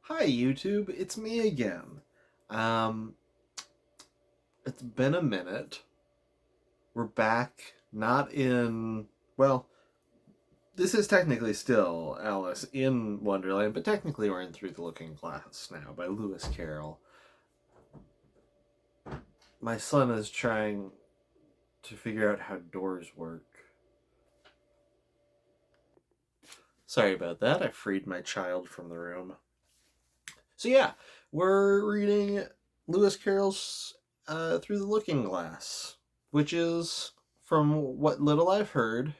Hi YouTube, it's me again. Um, it's been a minute. We're back, not in, well, this is technically still Alice in Wonderland, but technically we're in Through the Looking Glass now by Lewis Carroll. My son is trying to figure out how doors work. Sorry about that, I freed my child from the room. So yeah, we're reading Lewis Carroll's Through the Looking Glass, which is, from what little I've heard,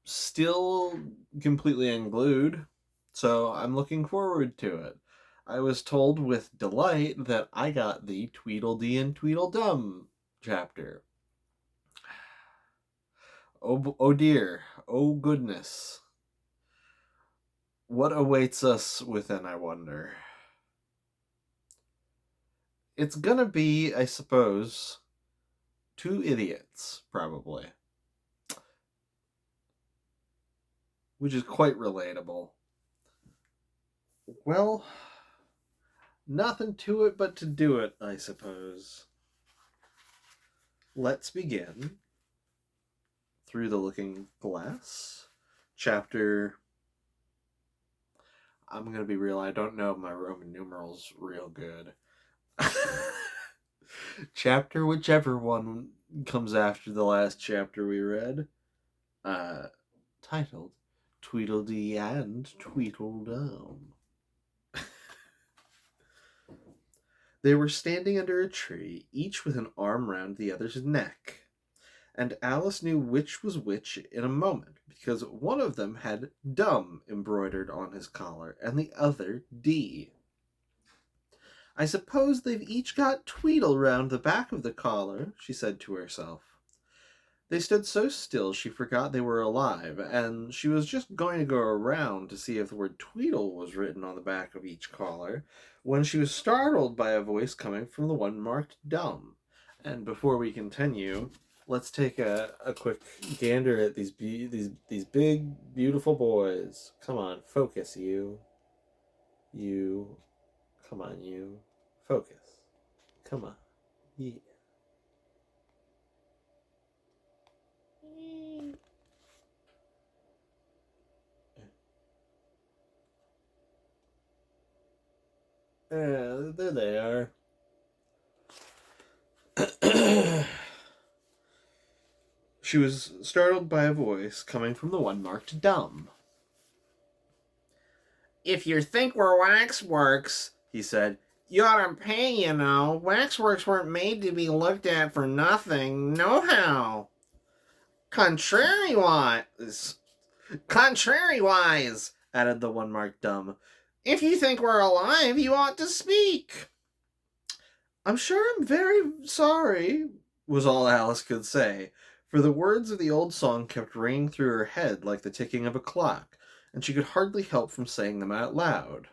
still completely unglued. So I'm looking forward to it. I was told with delight that I got the Tweedledee and Tweedledum chapter. Oh dear. Oh goodness. What awaits us within, I wonder? It's gonna be, I suppose, two idiots, probably. Which is quite relatable. Well, nothing to it but to do it, I suppose. Let's begin. Through the Looking Glass, chapter. I'm gonna be real, I don't know my Roman numerals real good. Chapter whichever one comes after the last chapter we read, titled Tweedledee and Tweedledum. They were standing under a tree, each with an arm round the other's neck, and Alice knew which was which in a moment, because one of them had "Dumb" embroidered on his collar, and the other "D." "I suppose they've each got Tweedle round the back of the collar," she said to herself. They stood so still she forgot they were alive, and she was just going to go around to see if the word Tweedle was written on the back of each collar, when she was startled by a voice coming from the one marked Dumb. And before we continue, let's take a quick gander at these big, beautiful boys. Come on, focus, you. You. Come on, you. Focus. Come on. Yeah. There they are. She was startled by a voice coming from the one marked Dumb. "If you think we're waxworks," he said, "you ought to pay, you know. Waxworks weren't made to be looked at for nothing, nohow." Contrariwise, contrariwise, added the one marked Dumb. "If you think we're alive, you ought to speak." "I'm sure I'm very sorry," was all Alice could say, for the words of the old song kept ringing through her head like the ticking of a clock, and she could hardly help from saying them out loud.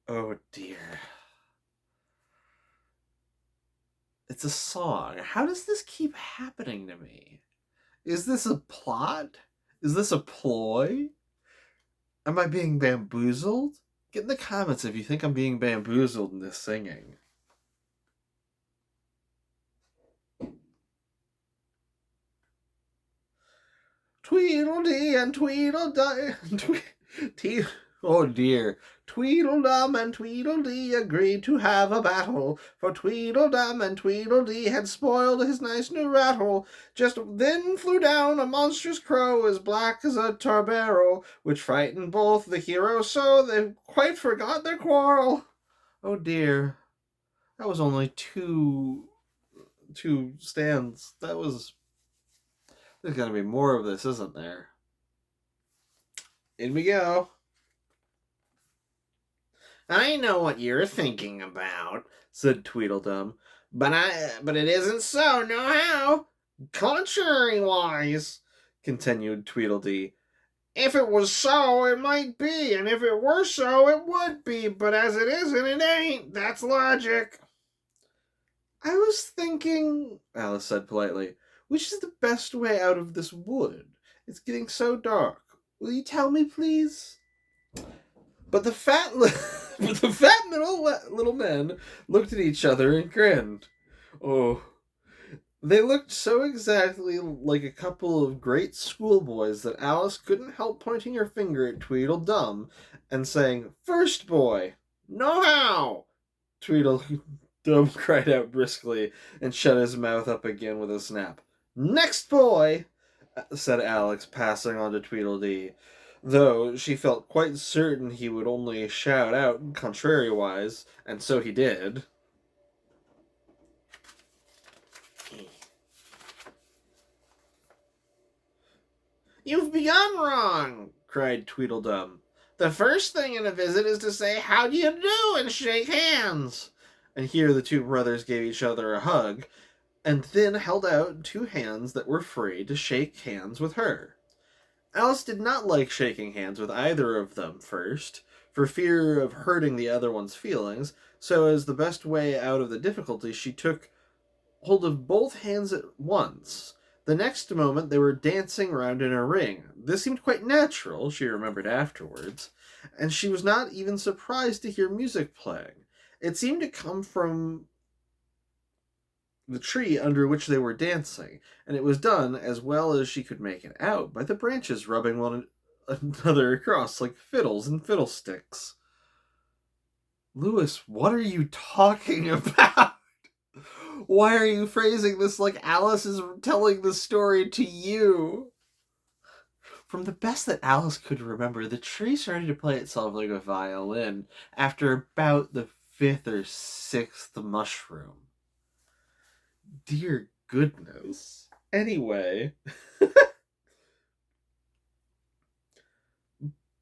Oh dear. It's a song. How does this keep happening to me? Is this a plot? Is this a ploy? Am I being bamboozled? Get in the comments if you think I'm being bamboozled in this singing. Tweedledee and Tweedledum. Oh dear. Tweedledum and Tweedledee agreed to have a battle, for Tweedledum and Tweedledee had spoiled his nice new rattle. Just then flew down a monstrous crow as black as a tarbaro, which frightened both the heroes so they quite forgot their quarrel. Oh dear. That was only two stands. There's gotta be more of this, isn't there? In we go. "I know what you're thinking about," said Tweedledum, but it isn't so, nohow. Contrariwise," continued Tweedledee. "If it was so, it might be, and if it were so, it would be, but as it isn't, it ain't. That's logic." "I was thinking," Alice said politely, "which is the best way out of this wood? It's getting so dark. Will you tell me, please?" But the fat, little men looked at each other and grinned. Oh, they looked so exactly like a couple of great schoolboys that Alice couldn't help pointing her finger at Tweedledum and saying, "First boy, no how!" Tweedledum cried out briskly and shut his mouth up again with a snap. "Next boy!" said Alex, passing on to Tweedledee, though she felt quite certain he would only shout out contrariwise, and so he did. "You've begun wrong," cried Tweedledum. "The first thing in a visit is to say, 'How do you do?' and shake hands." And here the two brothers gave each other a hug, and then held out two hands that were free to shake hands with her. Alice did not like shaking hands with either of them first, for fear of hurting the other one's feelings, so as the best way out of the difficulty she took hold of both hands at once. The next moment they were dancing round in a ring. This seemed quite natural, she remembered afterwards, and she was not even surprised to hear music playing. It seemed to come from the tree under which they were dancing, and it was done, as well as she could make it out, by the branches rubbing one another across like fiddles and fiddlesticks. "Lewis, what are you talking about? Why are you phrasing this like Alice is telling the story to you?" From the best that Alice could remember, the tree started to play itself like a violin after about the 5th or 6th mushroom. Dear goodness. Anyway.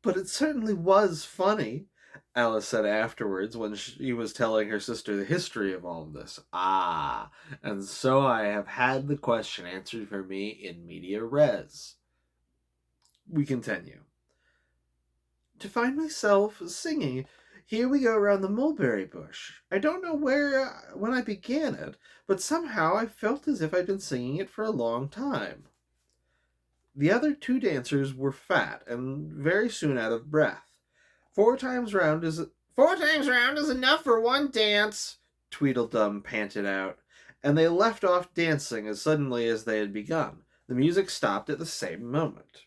"But it certainly was funny," Alice said afterwards when she was telling her sister the history of all of this. "Ah, and so I have had the question answered for me in media res." We continue. "To find myself singing 'Here we go round the mulberry bush.' I don't know when I began it, but somehow I felt as if I'd been singing it for a long time." The other two dancers were fat and very soon out of breath. Four times round is enough for one dance," Tweedledum panted out, and they left off dancing as suddenly as they had begun. The music stopped at the same moment.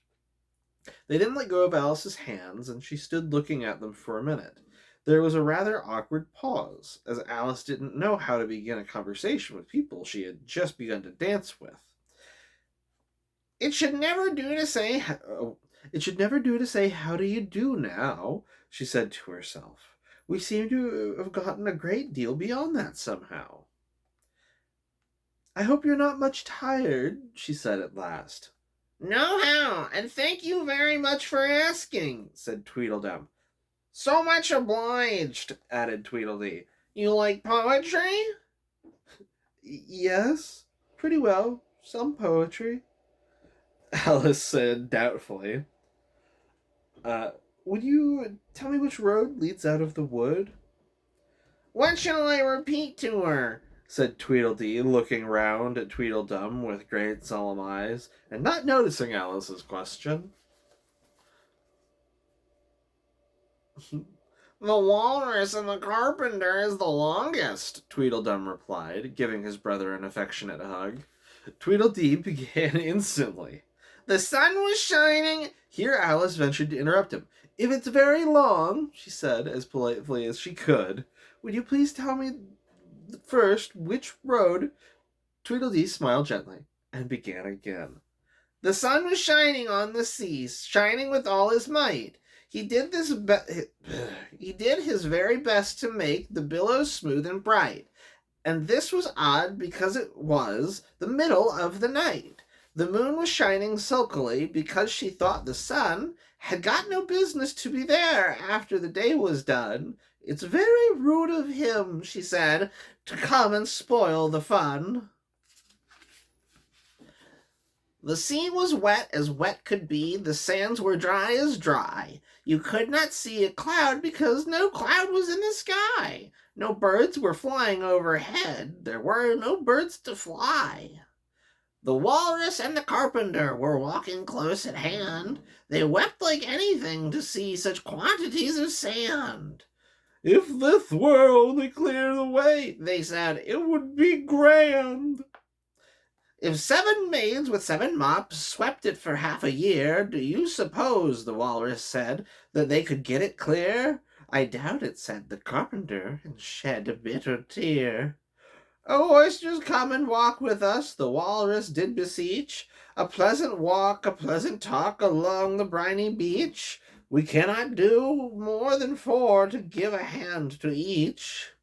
They didn't let go of Alice's hands, and she stood looking at them for a minute. There was a rather awkward pause, as Alice didn't know how to begin a conversation with people she had just begun to dance with. It should never do to say, 'How do you do now?'" she said to herself. "We seem to have gotten a great deal beyond that somehow." "I hope you're not much tired," she said at last. "No how, and thank you very much for asking," said Tweedledum. "So much obliged," added Tweedledee. "You like poetry?" "Yes, pretty well. Some poetry," Alice said doubtfully. Would you tell me which road leads out of the wood?" "What shall I repeat to her?" said Tweedledee, looking round at Tweedledum with great solemn eyes, and not noticing Alice's question. "The walrus and the carpenter is the longest," Tweedledum replied, giving his brother an affectionate hug. Tweedledee began instantly. "The sun was shining—" Here Alice ventured to interrupt him. "If it's very long," she said, as politely as she could, "would you please tell me first which road—" Tweedledee smiled gently, and began again. "The sun was shining on the sea, shining with all his might. He did his very best to make the billows smooth and bright. And this was odd because it was the middle of the night. The moon was shining sulkily because she thought the sun had got no business to be there after the day was done. It's very rude of him," she said, "to come and spoil the fun. The sea was wet as wet could be, the sands were dry as dry. You could not see a cloud because no cloud was in the sky. No birds were flying overhead, there were no birds to fly. The walrus and the carpenter were walking close at hand. They wept like anything to see such quantities of sand. "If this were only cleared away," they said, "it would be grand." "If 7 maids with 7 mops swept it for half a year, do you suppose," the walrus said, "that they could get it clear?" "I doubt it," said the carpenter, and shed a bitter tear. "Oh, oysters, come and walk with us," the walrus did beseech. "A pleasant walk, a pleasant talk along the briny beach. We cannot do more than 4 to give a hand to each."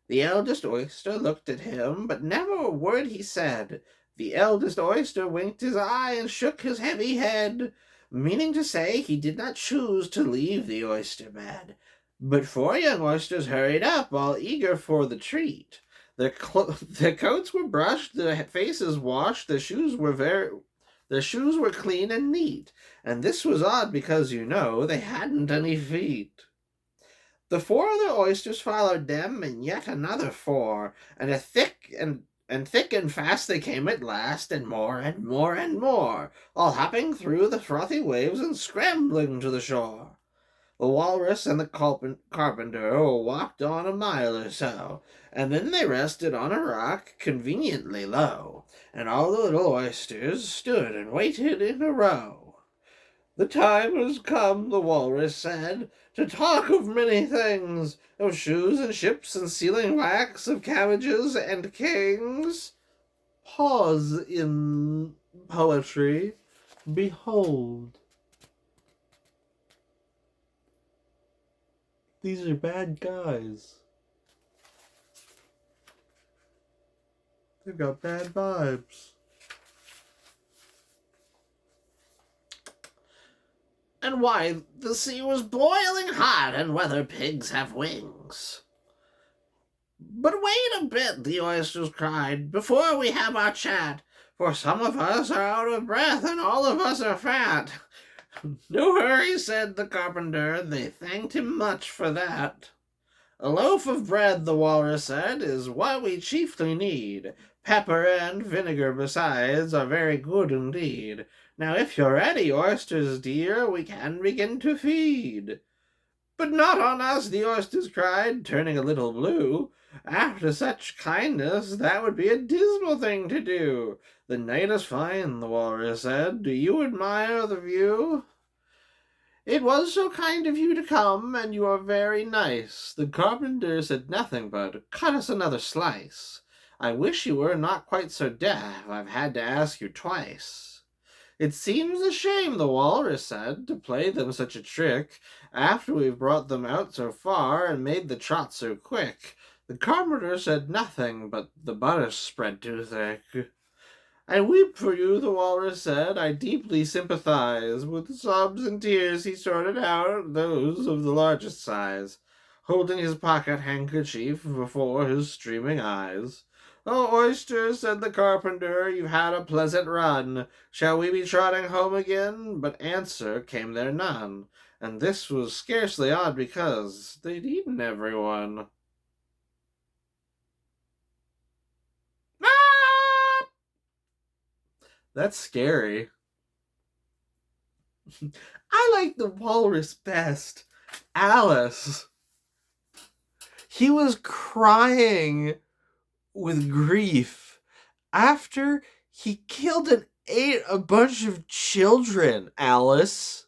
The eldest oyster looked at him, but never a word he said. The eldest oyster winked his eye and shook his heavy head, meaning to say he did not choose to leave the oyster bed. But 4 young oysters hurried up, all eager for the treat. Their coats were brushed, their faces washed, their shoes were clean and neat, and this was odd because, you know, they hadn't any feet. The 4 other oysters followed them, and yet another 4, and thick and fast they came at last, and more and more and more, all hopping through the frothy waves and scrambling to the shore. The walrus and the carpenter walked on a mile or so, and then they rested on a rock conveniently low, and all the little oysters stood and waited in a row. "The time has come," the walrus said, "to talk of many things, of shoes and ships and sealing wax, of cabbages and kings." Pause in poetry. Behold. These are bad guys. They've got bad vibes. And why the sea was boiling hot, and whether pigs have wings. "But wait a bit," the oysters cried, "before we have our chat, for some of us are out of breath, and all of us are fat." "No hurry," said the carpenter. They thanked him much for that. "A loaf of bread," the walrus said, "is what we chiefly need. Pepper and vinegar besides are very good indeed. Now if you're ready, oysters dear, we can begin to feed." "But not on us," the oysters cried, turning a little blue. "After such kindness, that would be a dismal thing to do." "The night is fine," the walrus said. "Do you admire the view?" "It was so kind of you to come, and you are very nice." The carpenter said nothing but, "Cut us another slice. I wish you were not quite so deaf. I've had to ask you twice." "It seems a shame," the walrus said, "to play them such a trick, after we've brought them out so far, and made the trot so quick." The carpenter said nothing, but the butter spread too thick. "I weep for you," the walrus said. "I deeply sympathize." With sobs and tears he sorted out those of the largest size, holding his pocket handkerchief before his streaming eyes. "Oh, oysters," said the carpenter, "you've had a pleasant run. Shall we be trotting home again?" But answer came there none, and this was scarcely odd because they'd eaten everyone. Ah! That's scary. I like the walrus best. Alice. He was crying with grief after he killed and ate a bunch of children, Alice.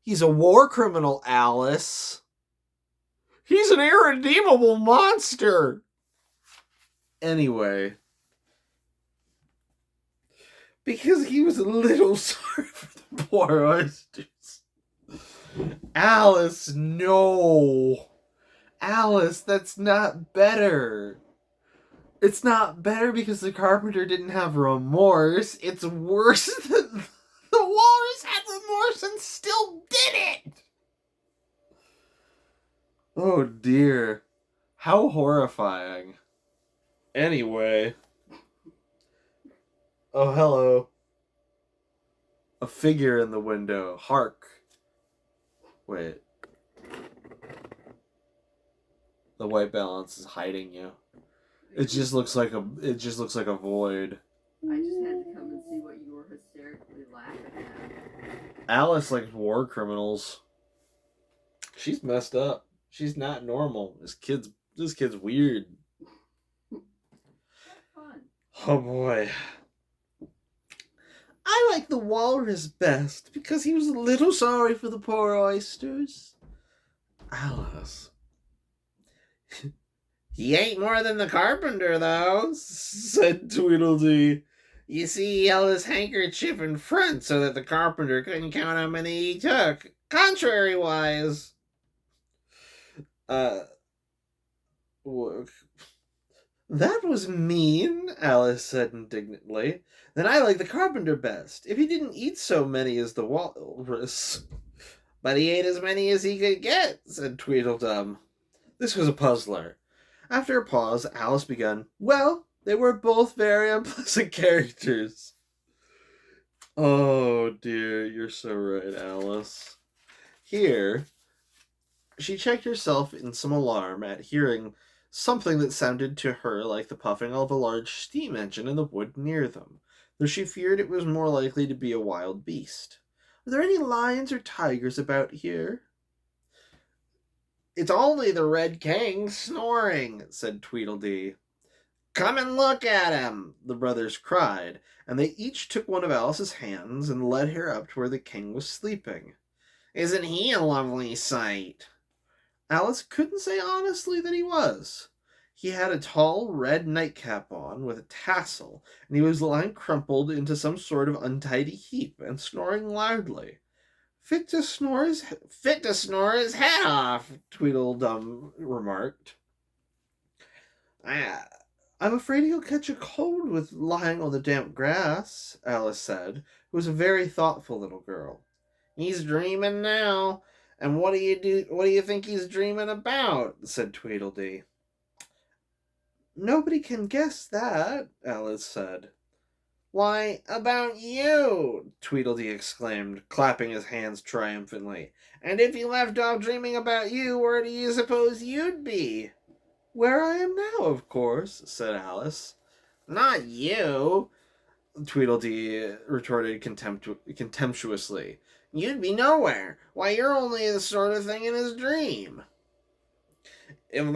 He's a war criminal, Alice. He's an irredeemable monster. Anyway, because he was a little sorry for the poor oysters. Alice, no. Alice, that's not better. It's not better because the carpenter didn't have remorse. It's worse that the walrus had remorse and still did it. Oh dear. How horrifying. Anyway. Oh, hello. A figure in the window. Hark. Wait. The white balance is hiding you. It just looks like a void. I just had Alice likes war criminals. She's messed up. She's not normal. This kid's weird. Fun. Oh boy. I like the walrus best because he was a little sorry for the poor oysters. Alice. He ain't more than the carpenter, though, said Tweedledee. You see, he held his handkerchief in front so that the carpenter couldn't count how many he took, contrary-wise. That was mean, Alice said indignantly. Then I like the carpenter best, if he didn't eat so many as the walrus. But he ate as many as he could get, said Tweedledum. This was a puzzler. After a pause, Alice began, well, they were both very unpleasant characters. Oh dear, you're so right, Alice. Here, she checked herself in some alarm at hearing something that sounded to her like the puffing of a large steam engine in the wood near them, though she feared it was more likely to be a wild beast. Are there any lions or tigers about here? It's only the Red King snoring, said Tweedledee. Come and look at him, the brothers cried, and they each took one of Alice's hands and led her up to where the king was sleeping. Isn't he a lovely sight? Alice couldn't say honestly that he was. He had a tall red nightcap on with a tassel, and he was lying crumpled into some sort of untidy heap and snoring loudly. Fit to snore his head off, Tweedledum remarked. I'm afraid he'll catch a cold with lying on the damp grass, Alice said, who was a very thoughtful little girl. He's dreaming now. And what do you think he's dreaming about? Said Tweedledee. Nobody can guess that, Alice said. Why, about you, Tweedledee exclaimed, clapping his hands triumphantly. And if he left off dreaming about you, where do you suppose you'd be? Where I am now, of course, said Alice. Not you, Tweedledee retorted contemptuously. You'd be nowhere. Why, you're only the sort of thing in his dream. If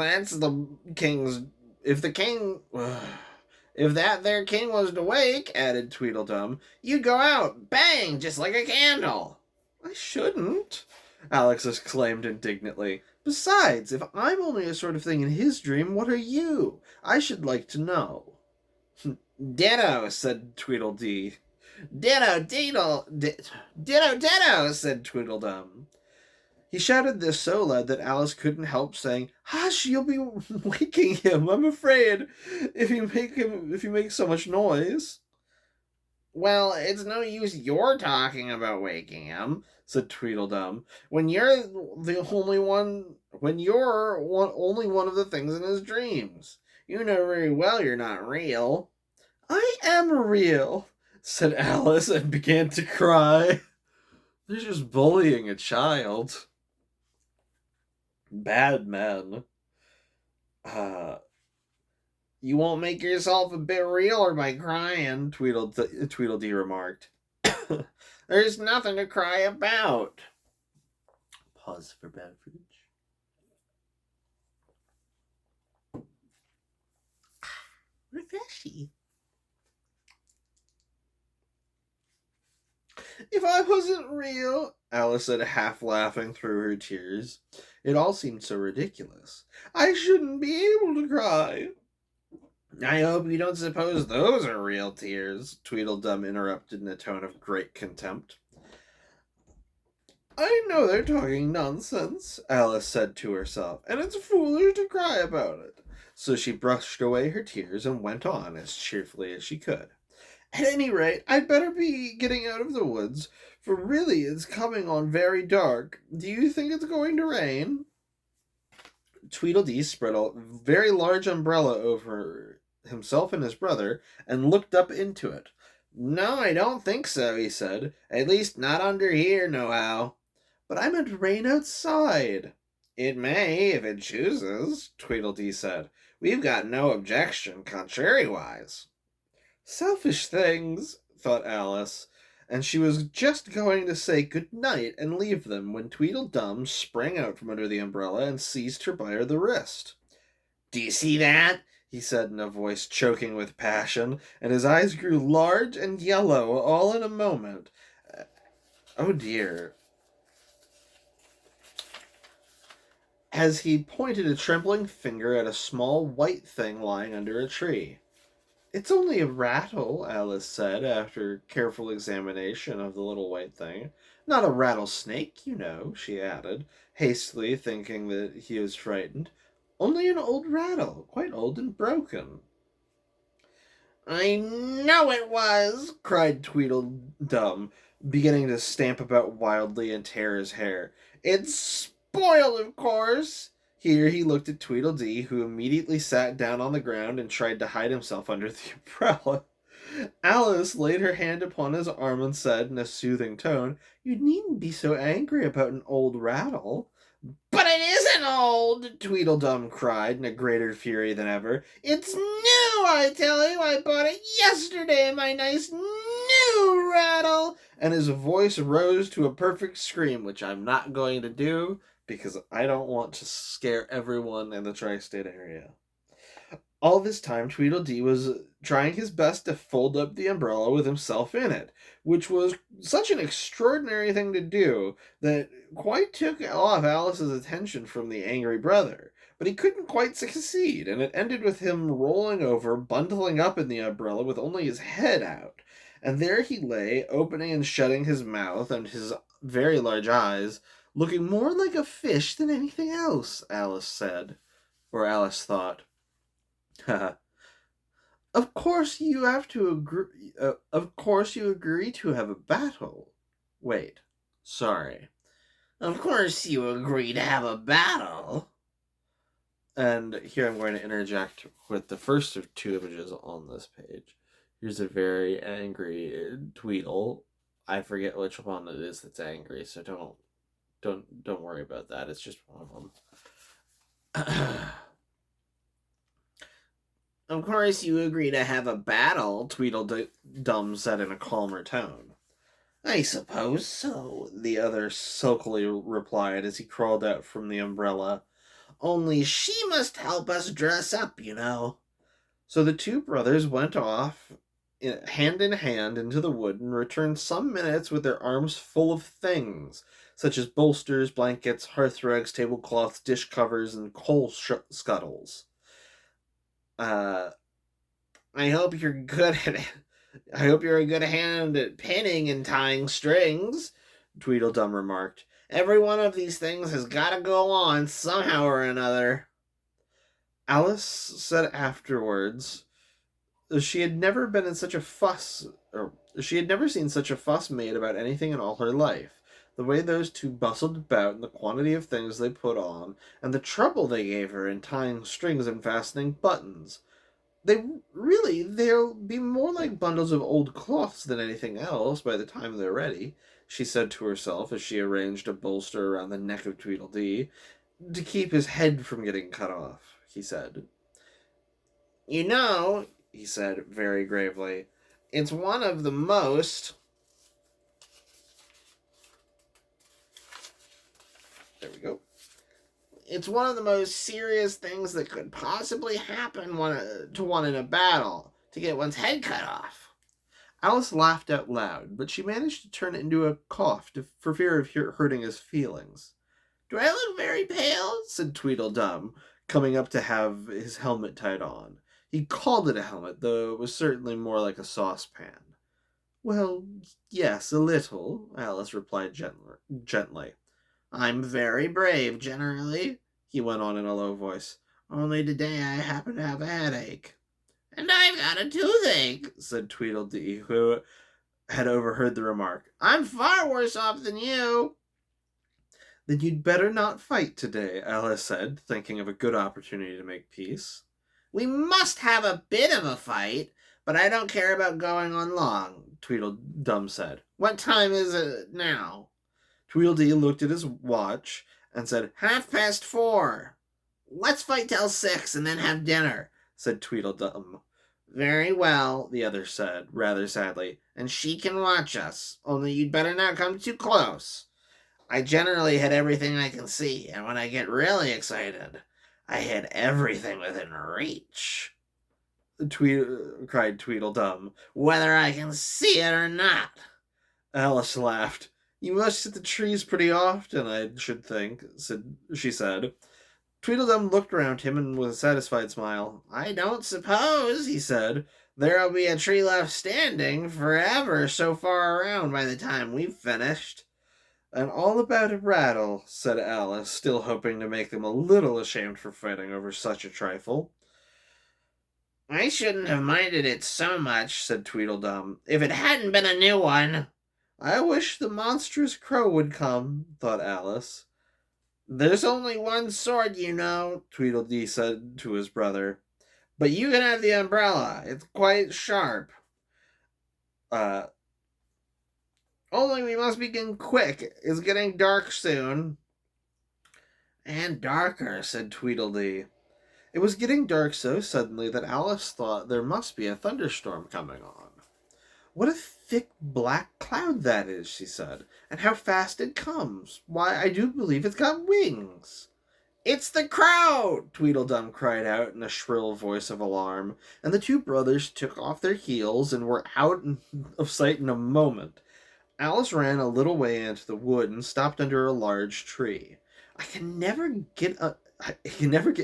that there king was awake, added Tweedledum, you'd go out, bang, just like a candle. I shouldn't, Alex exclaimed indignantly. Besides, if I'm only a sort of thing in his dream, what are you? I should like to know. Ditto, said Tweedledee. Ditto, said Tweedledum. He shouted this so loud that Alice couldn't help saying, Hush, you'll be waking him. I'm afraid if you make so much noise. Well, it's no use your talking about waking him, said Tweedledum, when you're only one of the things in his dreams. You know very well you're not real. I am real, said Alice, and began to cry. They're just bullying a child. Bad men. You won't make yourself a bit realer by crying, Tweedledee remarked. There's nothing to cry about. Pause for beverage. Refreshy. If I wasn't real, Alice said, half laughing through her tears. It all seemed so ridiculous. I shouldn't be able to cry. I hope you don't suppose those are real tears, Tweedledum interrupted in a tone of great contempt. I know they're talking nonsense, Alice said to herself, and it's foolish to cry about it. So she brushed away her tears and went on as cheerfully as she could. At any rate, I'd better be getting out of the woods, for really it's coming on very dark. Do you think it's going to rain? Tweedledee spread a very large umbrella over himself and his brother and looked up into it. No, I don't think so, he said. At least not under here, nohow. But I meant rain outside. It may, if it chooses, Tweedledee said. We've got no objection, contrariwise. Selfish things, thought Alice, and she was just going to say good night and leave them when Tweedledum sprang out from under the umbrella and seized her by the wrist. "Do you see that?" he said in a voice choking with passion, and his eyes grew large and yellow all in a moment. Oh dear. As he pointed a trembling finger at a small white thing lying under a tree. "It's only a rattle," Alice said, after careful examination of the little white thing. "Not a rattlesnake, you know," she added, hastily thinking that he was frightened. "Only an old rattle, quite old and broken." "I know it was!" cried Tweedledum, beginning to stamp about wildly and tear his hair. "It's spoiled, of course." Here he looked at Tweedledee, who immediately sat down on the ground and tried to hide himself under the umbrella. Alice laid her hand upon his arm and said in a soothing tone, "You needn't be so angry about an old rattle." "But it isn't old!" Tweedledum cried in a greater fury than ever. "It's new, I tell you! I bought it yesterday, my nice new rattle!" And his voice rose to a perfect scream, which I'm not going to do because I don't want to scare everyone in the tri-state area. All this time, Tweedledee was trying his best to fold up the umbrella with himself in it, which was such an extraordinary thing to do that quite took off Alice's attention from the angry brother. But he couldn't quite succeed, and it ended with him rolling over, bundling up in the umbrella with only his head out. And there he lay, opening and shutting his mouth and his very large eyes, looking more like a fish than anything else, Alice said. Or Alice thought. Of course you have to agree. Of course you agree to have a battle. Wait, sorry. Of course you agree to have a battle. And here I'm going to interject with the first of two images on this page. Here's a very angry Tweedle. I forget which one it is that's angry, so don't worry about that. It's just one of them. Of course you agree to have a battle, Tweedledum said in a calmer tone. I suppose so, the other sulkily replied as he crawled out from the umbrella. Only she must help us dress up, you know. So the two brothers went off hand in hand into the wood and returned some minutes with their arms full of things, such as bolsters, blankets, hearthrugs, tablecloths, dish covers, and coal scuttles. I hope you're good at it. I hope you're a good hand at pinning and tying strings, Tweedledum remarked. Every one of these things has got to go on somehow or another. Alice said afterwards she had never been in such a fuss, or she had never seen such a fuss made about anything in all her life. The way those two bustled about, and the quantity of things they put on, and the trouble they gave her in tying strings and fastening buttons. They'll be more like bundles of old cloths than anything else by the time they're ready, she said to herself as she arranged a bolster around the neck of Tweedledee. To keep his head from getting cut off, he said. You know, he said very gravely, it's one of the most... There we go. It's one of the most serious things that could possibly happen to one in a battle, to get one's head cut off. Alice laughed out loud, but she managed to turn it into a cough for fear of hurting his feelings. Do I look very pale? Said Tweedledum, coming up to have his helmet tied on. He called it a helmet, though it was certainly more like a saucepan. Well, yes, a little, Alice replied gently. I'm very brave, generally, he went on in a low voice. Only today I happen to have a headache. And I've got a toothache, said Tweedledee, who had overheard the remark. I'm far worse off than you. Then you'd better not fight today, Alice said, thinking of a good opportunity to make peace. We must have a bit of a fight, but I don't care about going on long, Tweedledum said. What time is it now? Tweedledee looked at his watch and said, 4:30. Let's fight till 6 and then have dinner, said Tweedledum. Very well, the other said, rather sadly, and she can watch us, only you'd better not come too close. I generally hit everything I can see, and when I get really excited, I hit everything within reach. Cried Tweedledum. Whether I can see it or not. Alice laughed. You must hit the trees pretty often, I should think, she said. Tweedledum looked around him and with a satisfied smile. I don't suppose, he said, there'll be a tree left standing forever so far around by the time we've finished. And all about a rattle, said Alice, still hoping to make them a little ashamed for fighting over such a trifle. I shouldn't have minded it so much, said Tweedledum, if it hadn't been a new one. I wish the monstrous crow would come, thought Alice. There's only one sword, you know, Tweedledee said to his brother. But you can have the umbrella. It's quite sharp. Only we must begin quick. It's getting dark soon. And darker, said Tweedledee. It was getting dark so suddenly that Alice thought there must be a thunderstorm coming on. What a thick black cloud that is, she said, and how fast it comes. Why, I do believe it's got wings. It's the crow! Tweedledum cried out in a shrill voice of alarm, and the two brothers took off their heels and were out of sight in a moment. Alice ran a little way into the wood and stopped under a large tree. It can never get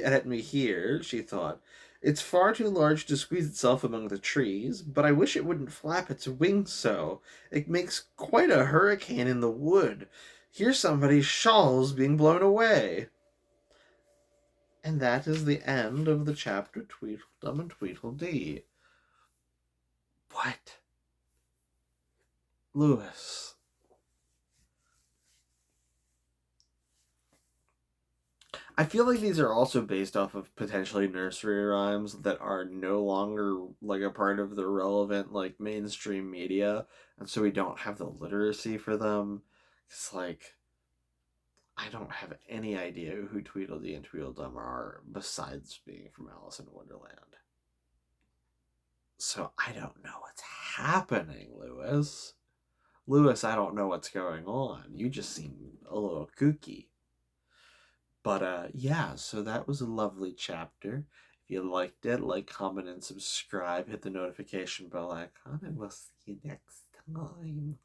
at me here, she thought. It's far too large to squeeze itself among the trees, but I wish it wouldn't flap its wings so. It makes quite a hurricane in the wood. Here's somebody's shawls being blown away. And that is the end of the chapter Tweedledum and Tweedledee. What? Lewis. I feel like these are also based off of potentially nursery rhymes that are no longer like a part of the relevant like mainstream media, and so we don't have the literacy for them. It's like I don't have any idea who Tweedledee and Tweedledum are besides being from Alice in Wonderland. So I don't know what's happening, Lewis. Lewis, I don't know what's going on. You just seem a little kooky. But yeah, so that was a lovely chapter. If you liked it, like, comment, and subscribe. Hit the notification bell icon, and we'll see you next time.